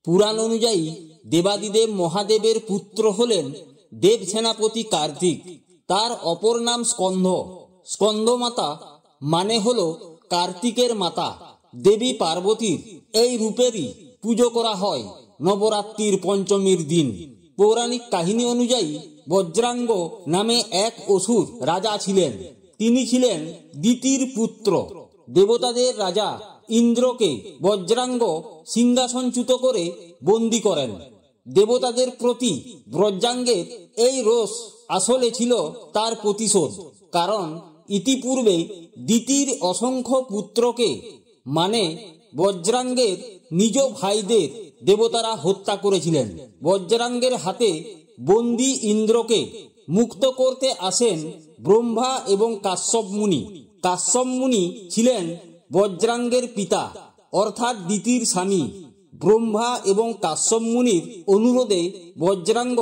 পুরাণ অনুযায়ী দেবাদিদেব মহাদেবের পুত্র হলেন দেব সেনাপতি কার্তিক। তার অপর নাম স্কন্ধ। স্কন্ধমাতা মানে হলো কার্তিকের মাতা। দেবী পার্বতীর এই রূপেরই পুজো করা হয় নবরাত্রির পঞ্চমীর দিন। পৌরাণিক কাহিনী অনুযায়ী বজ্রাঙ্গ নামে এক অসুর রাজা ছিলেন। তিনি ছিলেন দিতির পুত্র। দেবতাদের রাজা ইন্দ্রকে বজ্রাঙ্গ সিংহাসনচ্যুত করে বন্দী করেন। দেবতাদের প্রতি বজ্রাঙ্গের এই রোষ আসলে ছিল তার প্রতিশোধ। কারণ ইতিপূর্বে দিতির অসংখ্য পুত্রকে মানে বজ্রাঙ্গের নিজ ভাইদের দেবতারা হত্যা করেছিলেন। বজ্রাঙ্গের হাতে বন্দী ইন্দ্রকে মুক্ত করতে আসেন ব্রহ্মা এবং কাশ্যপ মুনি। কাশ্যপ মুনি ছিলেন বজ্রাঙ্গের পিতা অর্থাৎ দিতির স্বামী। ব্রহ্মা এবং কাশ্যপ মুনির অনুরোধে বজ্রাঙ্গ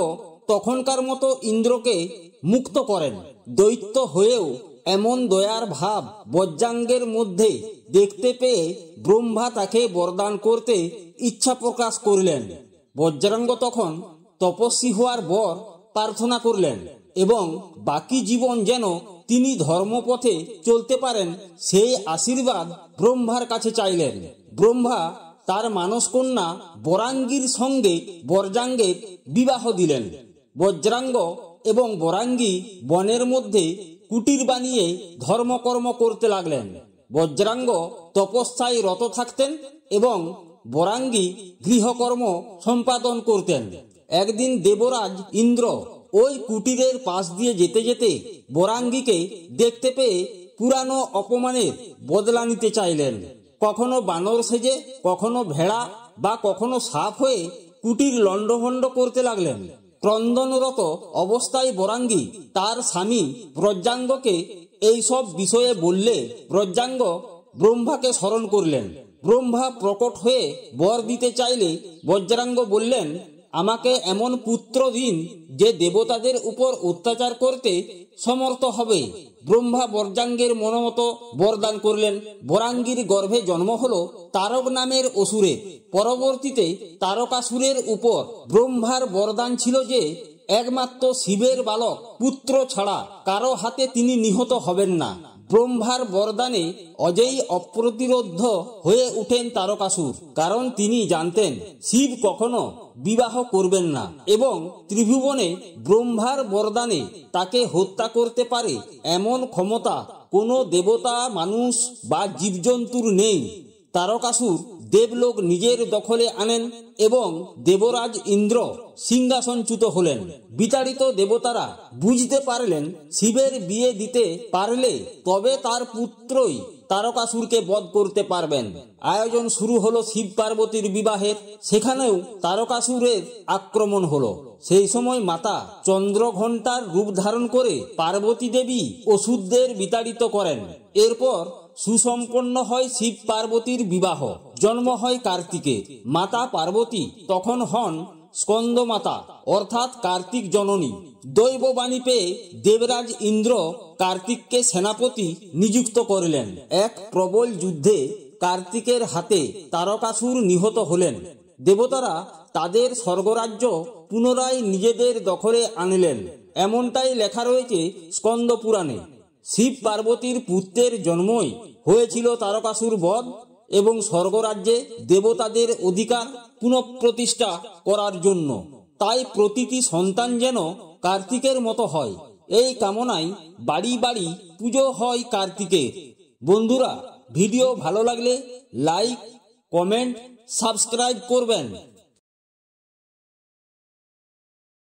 তখনকার মতো ইন্দ্রকে মুক্ত করেন। দৈত্য হয়েও এমন দয়ার ভাব বজ্রাঙ্গের মধ্যে দেখতে পেয়ে ব্রহ্মা তাকে বরদান করতে ইচ্ছা প্রকাশ করলেন। বজ্রাঙ্গ তখন তপস্বী হওয়ার বর প্রার্থনা করলেন এবং বাকি জীবন যেন তিনি ধর্মপথে চলতে পারেন সেই আশীর্বাদ ব্রহ্মার কাছে চাইলেন। ব্রহ্মা তার মানস কন্যা বরাঙ্গীর সঙ্গে বজ্রাঙ্গের বিবাহ দিলেন। বজ্রাঙ্গ এবং বরাঙ্গী বনের মধ্যে কুটির বানিয়ে ধর্মকর্ম করতে লাগলেন। বজ্রাঙ্গ তপস্যায় রত থাকতেন এবং বরাঙ্গী গৃহকর্ম সম্পাদন করতেন। একদিন দেবরাজ ইন্দ্র ওই কুটিরের পাশ দিয়ে যেতে যেতে বরাঙ্গীকে দেখতে পেয়ে পুরানো অপমানের বদলা নিতে চাইলেন। কখনো বানর সেজে, কখনো ভেড়া বা কখনো সাপ হয়ে কুটির লণ্ডভণ্ড করতে লাগলেন। ক্রন্দনরত অবস্থায় বরাঙ্গী তার স্বামী বজ্রাঙ্গকে এইসব বিষয়ে বললে বজ্রাঙ্গ ব্রহ্মাকে স্মরণ করলেন। ব্রহ্মা প্রকট হয়ে বর দিতে চাইলে বজ্রাঙ্গ বললেন, আমাকে এমন পুত্র দিন যে দেবতাদের উপর অত্যাচার করতে সমর্থ হবে। ব্রহ্মা বজ্রাঙ্গের মনোমতো বরদান করলেন। বরাঙ্গীর গর্ভে জন্ম হলো তারক নামের অসুরের। পরবর্তীতে তারকাসুরের উপর ব্রহ্মার বরদান ছিল যে একমাত্র শিবের বালক পুত্র ছাড়া কারো হাতে তিনি নিহত হবেন না। ব্রহ্মার বরদানে অজেয় অপ্রতিরোধ্য হয়ে উঠেন তারকাসুর। কারণ তিনি জানতেন শিব কখনো বিবাহ করবেন না এবং ত্রিভুবনে ব্রহ্মার বরদানে তাকে হত্যা করতে পারে এমন ক্ষমতা কোনো দেবতা, মানুষ বা জীবজন্তুর নেই। তারকাসুর দেবলোক নিজের দখলে আনেন এবং দেবরাজ ইন্দ্র সিংহাসনচ্যুত হলেন। বিতাড়িত দেবতারা বুঝতে পারলেন শিবের বিয়ে দিতে পারলে তবে তার পুত্রই তারকাসুরকে বধ করতে পারবেন। আয়োজন শুরু হলো শিব পার্বতীর বিবাহের। সেখানেও তারকাসুরের আক্রমণ হলো। সেই সময় মাতা চন্দ্রঘণ্টার রূপ ধারণ করে পার্বতী দেবী অসুরদের বিতাড়িত করেন। এরপর সুসম্পন্ন হয় শিব পার্বতীর বিবাহ। জন্ম হয় কার্তিকের। মাতা পার্বতী তখন হন স্কন্দ মাতা অর্থাৎ কার্তিক জননী। দৈববাণী পেয়ে দেবরাজ ইন্দ্র কার্তিককে সেনাপতি নিযুক্ত করলেন। এক প্রবল যুদ্ধে কার্তিকের হাতে তারকাসুর নিহত হলেন। দেবতারা তাদের স্বর্গরাজ্য পুনরায় নিজেদের দখলে আনলেন। এমনটাই লেখা রয়েছে স্কন্দ পুরাণে। শিব পার্বতীর পুত্রের জন্মই হয়েছিল তারকাসুর বধ এবং স্বর্গরাজ্যে দেবতাদের অধিকার পুনঃপ্রতিষ্ঠা করার জন্য। তাই প্রতিটি সন্তান যেন কার্তিকের মতো হয়, এই কামনায় বাড়ি বাড়ি পুজো হয় কার্তিকের। বন্ধুরা, ভিডিও ভালো লাগলে লাইক, কমেন্ট, সাবস্ক্রাইব করবেন।